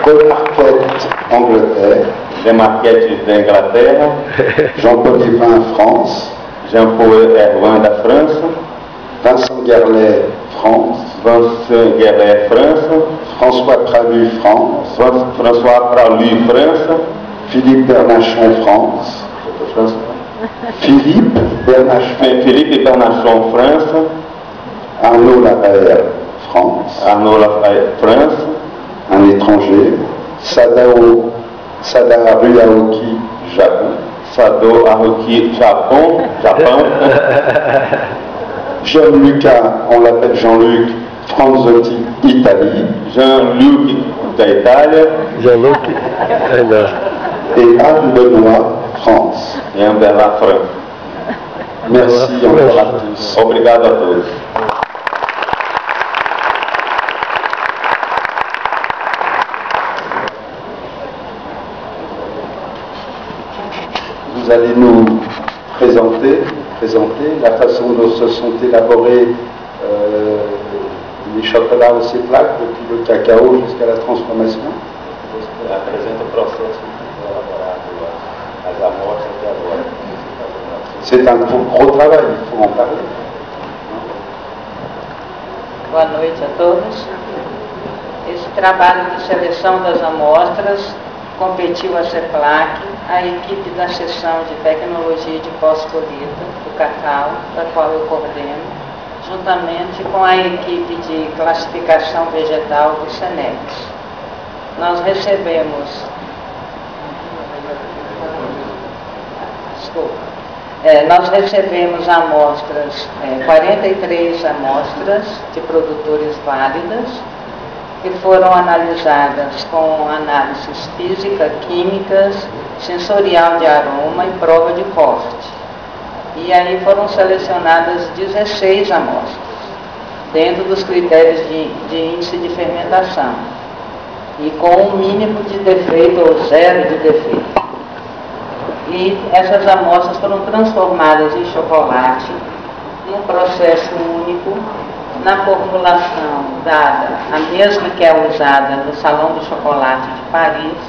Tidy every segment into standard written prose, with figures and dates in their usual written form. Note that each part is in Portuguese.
Paul Marquette, Angleterre. Jean Marquette da Inglaterra. Jean-Paul Evin, France. Jean-Paul Ervin da França. Vincent Guerlet, France. Vincent Guerlet, France. François Pralu, France. François Pralu, France. Philippe Bernachon, France. Philippe Bernachon, France. Arnaud Lafaire, France. Arnaud Lafaire, France. Un étranger. Sadao Ruaoki, Japon. Sadao Aoki, Japon. Gianluca, on l'appelle Jean-Luc, Franzotti, Italie. Jean-Luc d'Italie. Jean-Luc, et Anne Benoît, France. E Ambela, France. Merci encore à tous. Obrigado a todos. Vous allez nous présenter la façon dont se sont élaborés les chocolats au CEPLAC, depuis le cacao jusqu'à la transformation. C'est un gros travail, il faut en parler. Boa noite a todos. Esse trabalho de seleção das amostras competiu a CEPLAC, a equipe da seção de tecnologia de pós-colheita do cacau, da qual eu coordeno, juntamente com a equipe de classificação vegetal do SENEX. Nós recebemos amostras, 43 amostras de produtores válidas, que foram analisadas com análises física, químicas, sensorial de aroma e prova de corte. E aí foram selecionadas 16 amostras, dentro dos critérios de índice de fermentação, e com um mínimo de defeito ou zero de defeito. E essas amostras foram transformadas em chocolate, num processo único, na formulação dada, a mesma que é usada no Salão do Chocolate de Paris,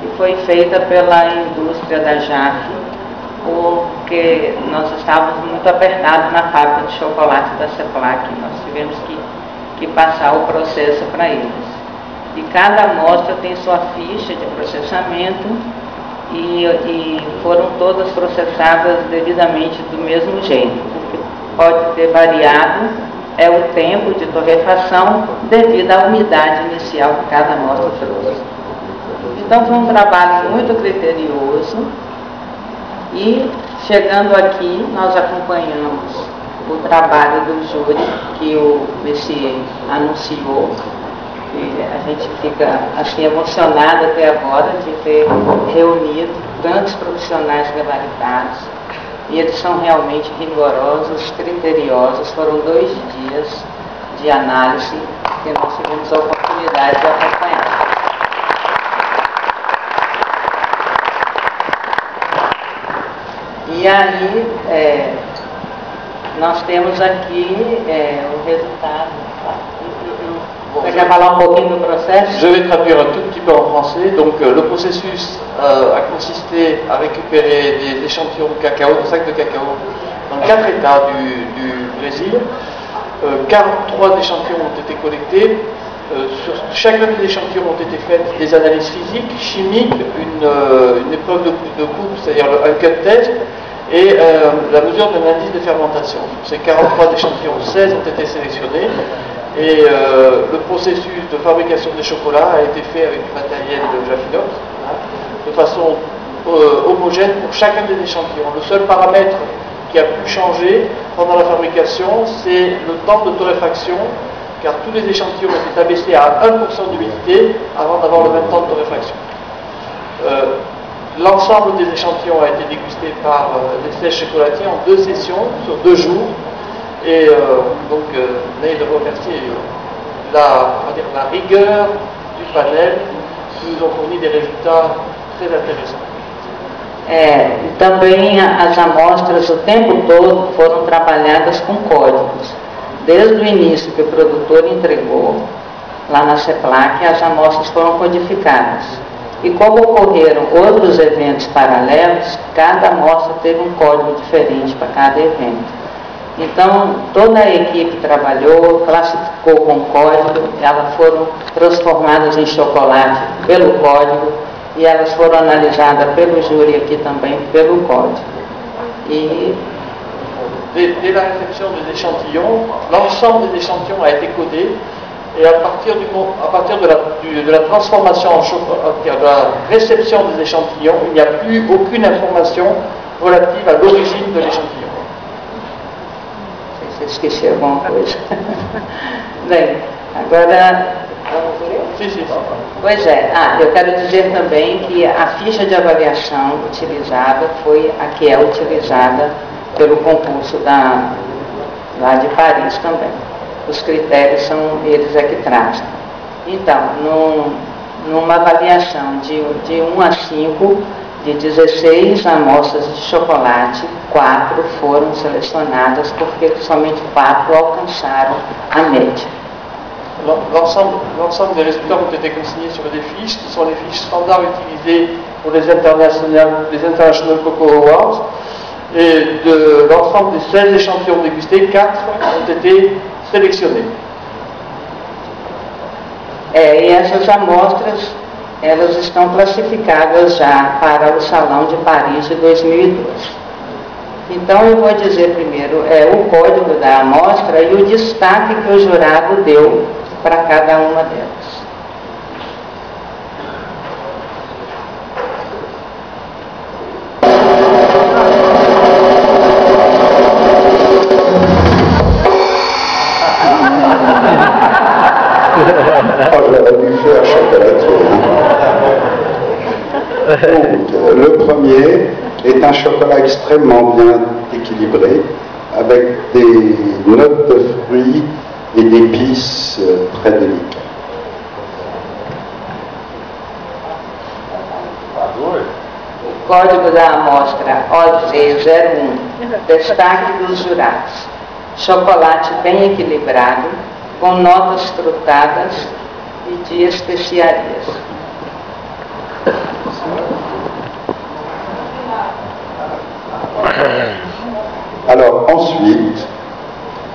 e foi feita pela indústria da JAC, porque nós estávamos muito apertados na fábrica de chocolate da CEPLAC, nós tivemos que passar o processo para eles. E cada amostra tem sua ficha de processamento, e foram todas processadas devidamente do mesmo jeito. O que pode ter variado é o tempo de torrefação devido à umidade inicial que cada amostra trouxe. Então foi um trabalho muito criterioso, e chegando aqui nós acompanhamos o trabalho do júri que o Messier anunciou. E a gente fica assim emocionado até agora de ter reunido tantos profissionais gabaritados, e eles são realmente rigorosos, criteriosos. Foram 2 dias de análise que nós tivemos a oportunidade de acompanhar. E aí nós temos aqui o resultado. Você quer falar um pouquinho do processo? Je vais traduire un tout petit peu en français. Donc le processus a consisté à récupérer des échantillons de cacao, de sacs de cacao, dans 4 États du Brésil. 43 échantillons ont été collectés. Sur chacun des échantillons ont été faites des analyses physiques, chimiques, une épreuve de coupe, c'est-à-dire un cut test, et la mesure d'un indice de fermentation. Sur ces 43 échantillons, 16 ont été sélectionnés. Et le processus de fabrication des chocolats a été fait avec du matériel de Jaffinox, de façon homogène pour chacun des échantillons. Le seul paramètre qui a pu changer pendant la fabrication, c'est le temps de torréfaction, car tous les échantillons étaient abaissés à 1% d'humidité avant d'avoir le même temps de torréfaction. L'ensemble des échantillons a été dégusté par Nestlé Chocolatier en 2 sessions sur 2 jours. Et donc, Ney de remercier la rigueur du panel qui nous ont fourni des résultats très intéressants. Também as amostras o tempo todo foram trabalhadas com códigos. Desde o início que o produtor entregou, lá na CEPLAC, as amostras foram codificadas. E como ocorreram outros eventos paralelos, cada amostra teve um código diferente para cada evento. Então, toda a equipe trabalhou, classificou com código, elas foram transformadas em chocolate pelo código e elas foram analisadas pelo júri aqui também pelo código. E dès la réception des échantillons, l'ensemble des échantillons a été codé et à partir de la transformation en chocolat, de la réception des échantillons, il n'y a plus aucune information relative à l'origine de l'échantillon. Não sei se eu esqueci alguma coisa. Bem, agora vamos ler? Sim, sim. Pois é, eu quero dizer também que a ficha de avaliação utilizada foi a que é utilizada pelo concurso lá de Paris também. Os critérios são eles é que trazem. Então, numa avaliação de 1 a 5, de 16 amostras de chocolate, 4 foram selecionadas porque somente 4 alcançaram a média. L'ensemble des résultats ont été consignés sur des fiches qui sont les fiches standards utilisées pour les International Cocoa Awards. Et de l'ensemble des 16 échantillons dégustés, 4 ont été sélectionnés. E essas amostras, elas estão classificadas já para o Salão de Paris de 2012. Então eu vou dizer primeiro o código da amostra e o destaque que o jurado deu para cada uma delas. J'aurais dû faire chocolatier. Donc, le premier est un chocolat extrêmement bien équilibré, avec des notes de fruits et d'épices très délicates. O código da amostra OZ01, destaque dos jurados. Chocolate bem equilibrado, com notas frutadas e de especiarias. Alors ensuite,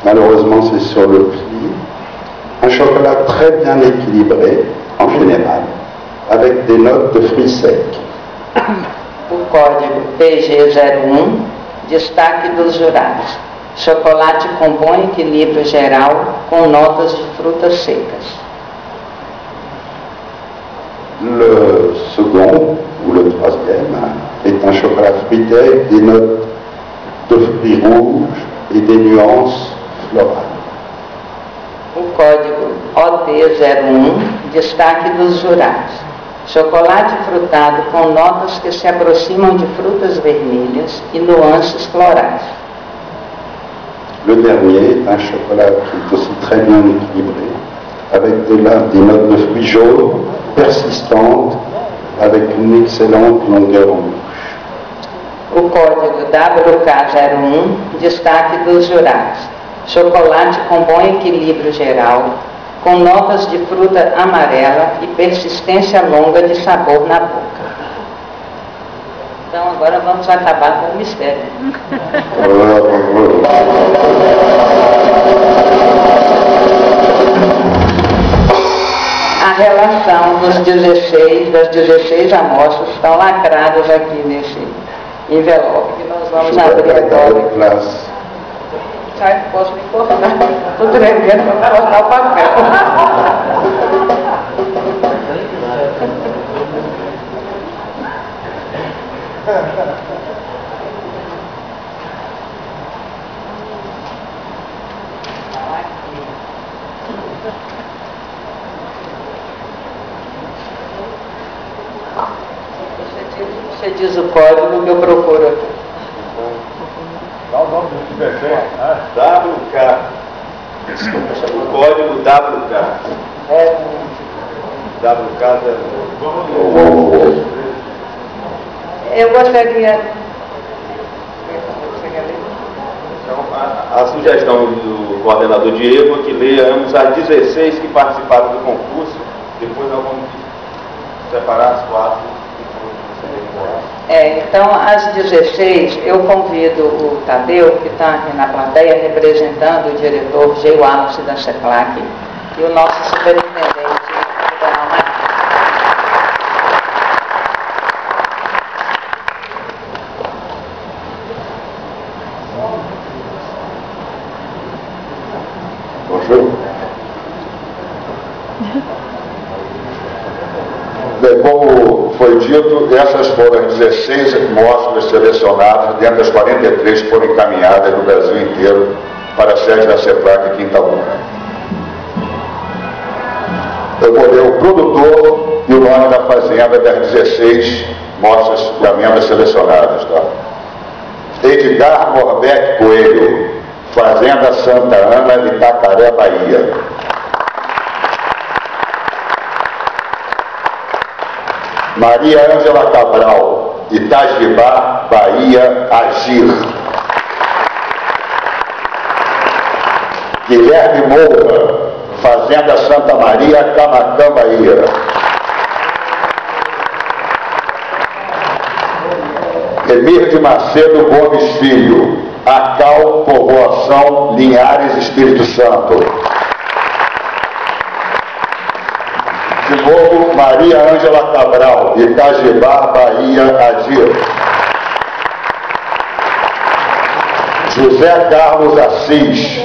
malheureusement c'est sur le pli, un chocolat très bien équilibré en général, avec des notes de fruits secs. O código PG01, destaque dos jurados. Chocolate com bom equilíbrio geral, com notas de frutas secas. Le second, ou le troisième, est un chocolat fruité avec des notes de fruits rouges et des nuances florales. O código OT01, destaque dos jurados. Chocolate frutado com notas que se aproximam de frutas vermelhas e nuances florais. Le dernier est un chocolat qui est aussi très bien équilibré, avec des notes de fruits jaunes, persistantes, avec une excellente longueur en bouche. O código WK01, destaque dos jurados. Chocolate com bom equilíbrio geral, com notas de fruta amarela e persistência longa de sabor na boca. Então agora vamos acabar com o mistério. A relação das 16 amostras estão lacradas aqui nesse envelope que nós vamos abrir agora. Sai, posso me cortar? Estou tremendo para cortar o papel. Você diz o código que eu procuro aqui. Dá o nome do bebê. WK. O código WK. WK. Eu gostaria. A sugestão do coordenador Diego, que leamos as 16 que participaram do concurso. Depois nós vamos separar as 4 que foram. Então, às 16, eu convido o Tadeu, que está aqui na plateia, representando o diretor G. Wallace da CEPLAC, e o nosso superintendente, Daniel Martins. Bonjour. Bem, como foi dito, essas foram as 16 mostras selecionadas dentro das 43 que foram encaminhadas no Brasil inteiro para a sede da CEPLAC aqui em Itaúna. Eu vou ler o produtor e o nome da fazenda das 16 mostras de amêndoas selecionadas. Tá? Edgar Morbeck Coelho, Fazenda Santa Ana, Itacaré, Bahia. Maria Ângela Cabral, Itajibá, Bahia, Agir. Guilherme Moura, Fazenda Santa Maria, Camaquã, Bahia. Emir de Macedo Gomes Filho, Acal, Povoação, Linhares, Espírito Santo. De novo, Maria Ângela Cabral, Itajibá, Bahia, Agir. José Carlos Assis,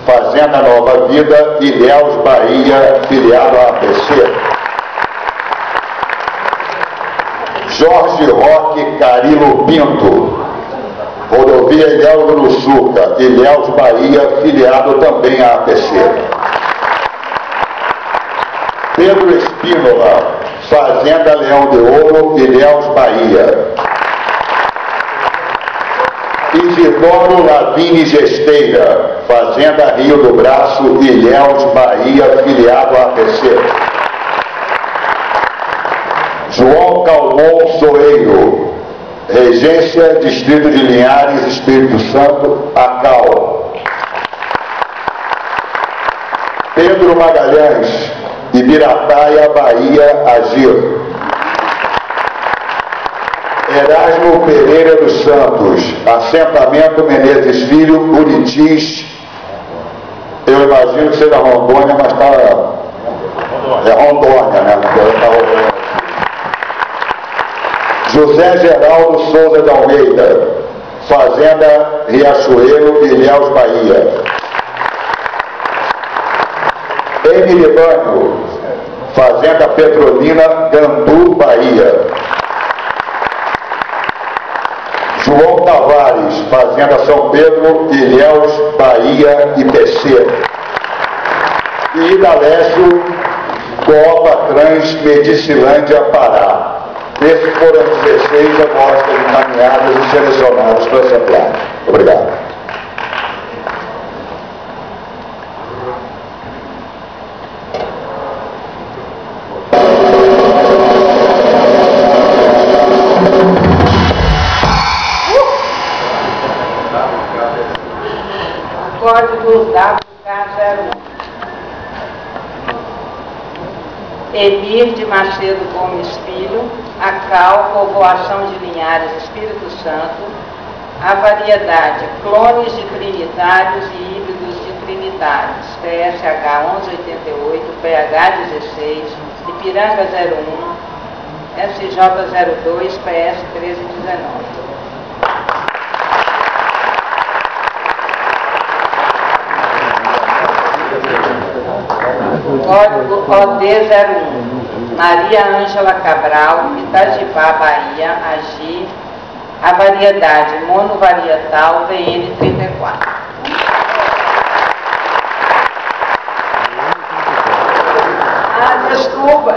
Fazenda Nova Vida, Ilhéus, Bahia, filiado à APC. Jorge Roque Carilo Pinto, Rodovia Ilhéus do Uruçuca, Ilhéus, Bahia, filiado também à APC. Pedro Espínola, Fazenda Leão de Ouro, Ilhéus, Bahia. Isidoro Lavini Gesteira, Fazenda Rio do Braço, Ilhéus, Bahia, filiado à APC. João Calmon Soeiro, Regência, Distrito de Linhares, Espírito Santo, ACAL. Pedro Magalhães, Ibirataia, Bahia, Agir. Erasmo Pereira dos Santos, Assentamento Menezes Filho, Buritis. Eu imagino que seja Rondônia, mas está... É Rondônia, né? José Geraldo Souza de Almeida, Fazenda Riachuelo, Ilhéus, Bahia. Emily Banho, Fazenda Petrolina, Gandu, Bahia. João Tavares, Fazenda São Pedro, Ilhéus, Bahia, IPC. E Idalécio, Copa Trans, Medicilândia, Pará. Esses foram 16 amostras encaminhadas e selecionadas para a CEPLAC. Obrigado. Código WK01. Emir de Macedo Gomes Filho, Acal, Povoação de Linhares, Espírito Santo. A variedade clones de trinitários e híbridos de trinitários, PSH 1188, PH 16, Ipiranga 01, SJ 02, PS 1319. Código OD01, Maria Ângela Cabral, Itajibá, Bahia, Agir. A variedade monovarietal VN34. Desculpa,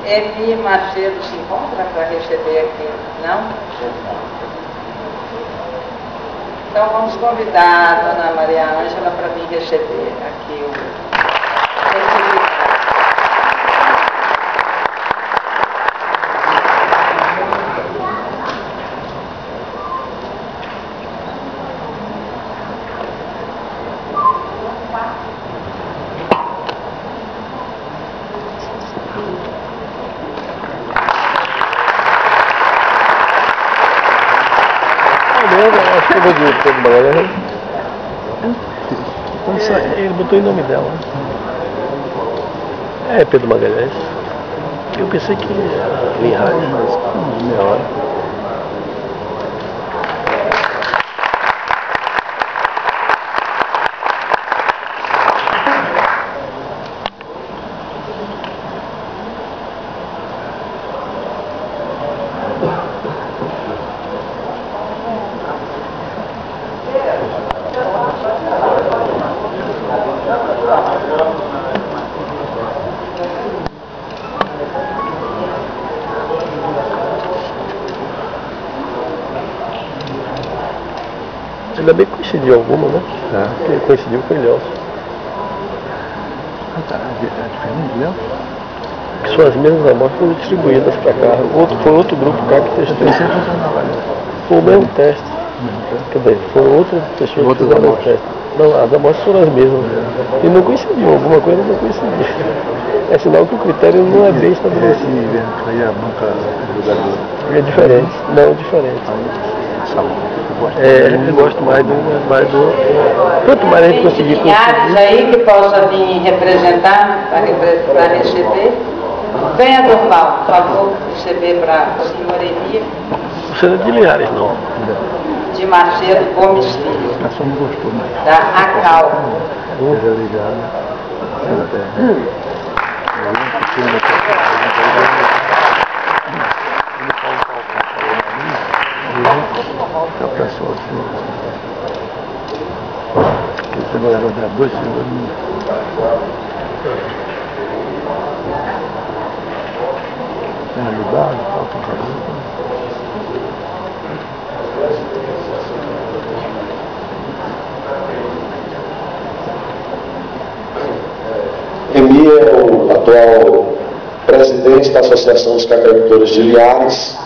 Emi Macedo se encontra para receber aqui, não? Então vamos convidar a dona Maria Ângela para vir receber aqui o certificado. Acho que eu vou de Pedro Magalhães. Ele botou em nome dela. É Pedro Magalhães. Eu pensei que era Linhares, mas meia hora. Ainda bem que coincidiu alguma, né? Porque coincidiu com o Ilhéus. Tá, é diferente, Ilhéus? Que são as mesmas amostras foram distribuídas para cá. Foi outro grupo cá que testou. Foi o mesmo teste. Quer dizer, foram outras pessoas que fizeram o teste. Não, as amostras foram as mesmas. E não coincidiu, alguma coisa não coincidiu. É sinal que o critério não é bem estabelecido. Aí a banca jogadora. É diferente, não diferente. Eu gosto mais do. Quanto mais a gente conseguir Linhares aí que possa vir representar, para receber. Venha, Durval, por favor, receber para o senhor Emílio. Você não é de Linhares, não. De Macedo Gomes Filho. A só não gostou, mas. Da ACAL. Seja ligado. É o pessoal assim. Você não era da 2 segundos. Tem ajudado, falta um caminho. Emi é o atual presidente da Associação dos Cacaicultores de Linhares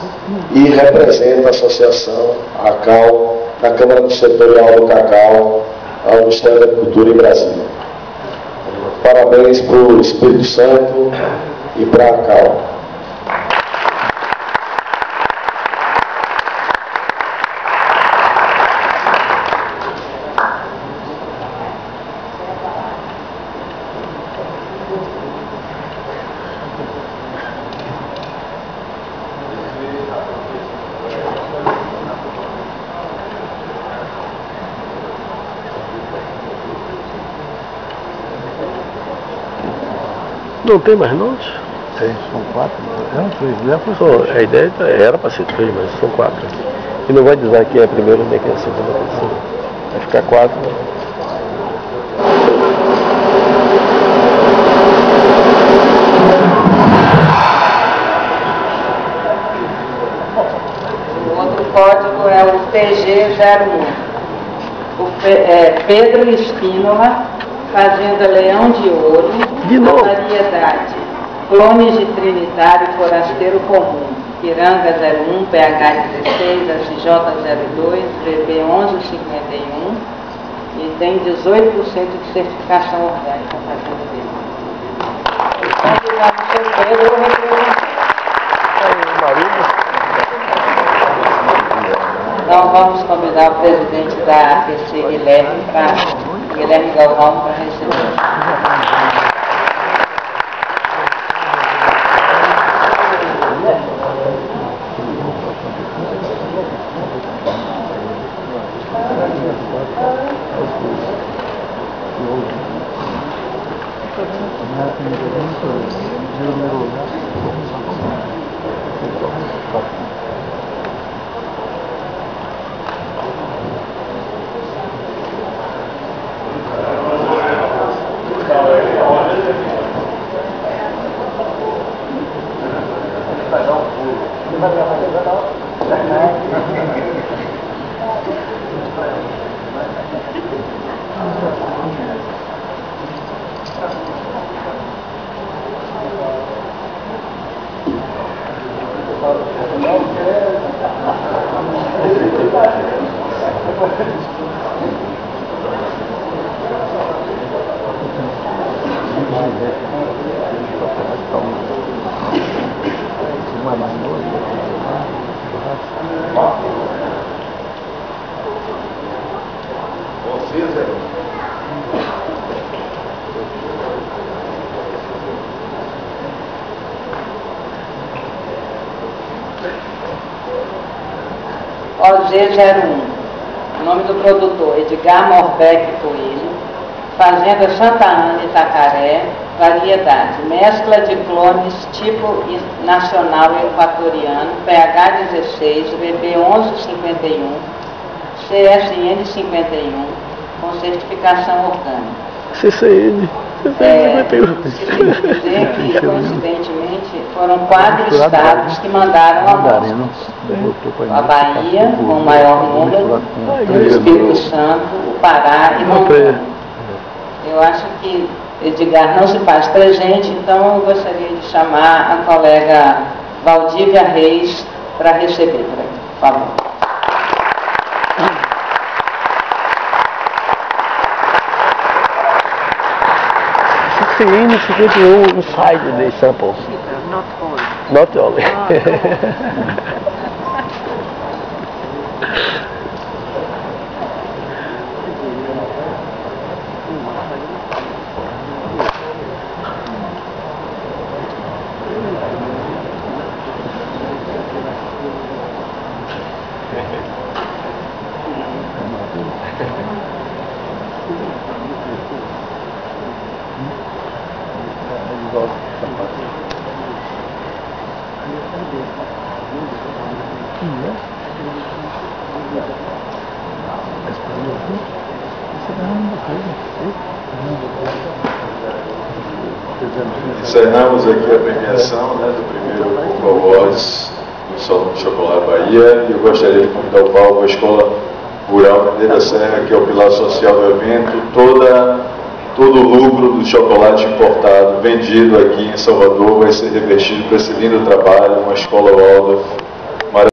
e representa a associação ACAL na Câmara Setorial do Cacau ao Ministério da Agricultura em Brasília. Parabéns para o Espírito Santo e para a ACAL. Não tem mais nomes? Tem, são 4. Não, 3. A ideia era para ser 3, mas são 4. E não vai dizer quem é a primeira nem quem é a segunda pessoa. Vai ficar 4. O outro código é o PG01. Pedro Espínola, Fazenda Leão de Ouro, a variedade Clones de Trinitário Forasteiro Comum, Piranga 01, PH 16, SJ 02, VB 1151 e tem 18% de certificação orgânica a fazenda dele. Convidado o seu Pedro, representante. Então vamos convidar o presidente da APC, Guilherme Galvão, para receber. Não quer OZ01. O nome do produtor, Edgar Morbeck Coelho. Fazenda Santa Ana, Itacaré. Variedade, mescla de clones tipo nacional equatoriano, pH 16, VB 1151, CSN 51, com certificação orgânica. CCN. Preciso dizer que, coincidentemente, foram 4 estados que mandaram amostras. A Bahia, com o maior número, o Espírito Santo, o Pará e Rondônia. Eu acho que Edgar não se faz presente, então eu gostaria de chamar a colega Valdívia Reis para receber, por favor. CN 51 inside the samples. Not only. Encerramos aqui a premiação, do primeiro Coco Awards do Salão do Chocolate Bahia, e eu gostaria de convidar o palco a Escola Rural Candeira Serra, que é o pilar social do evento. Todo o lucro do chocolate importado vendido aqui em Salvador vai ser revertido para esse lindo trabalho, uma escola Waldorf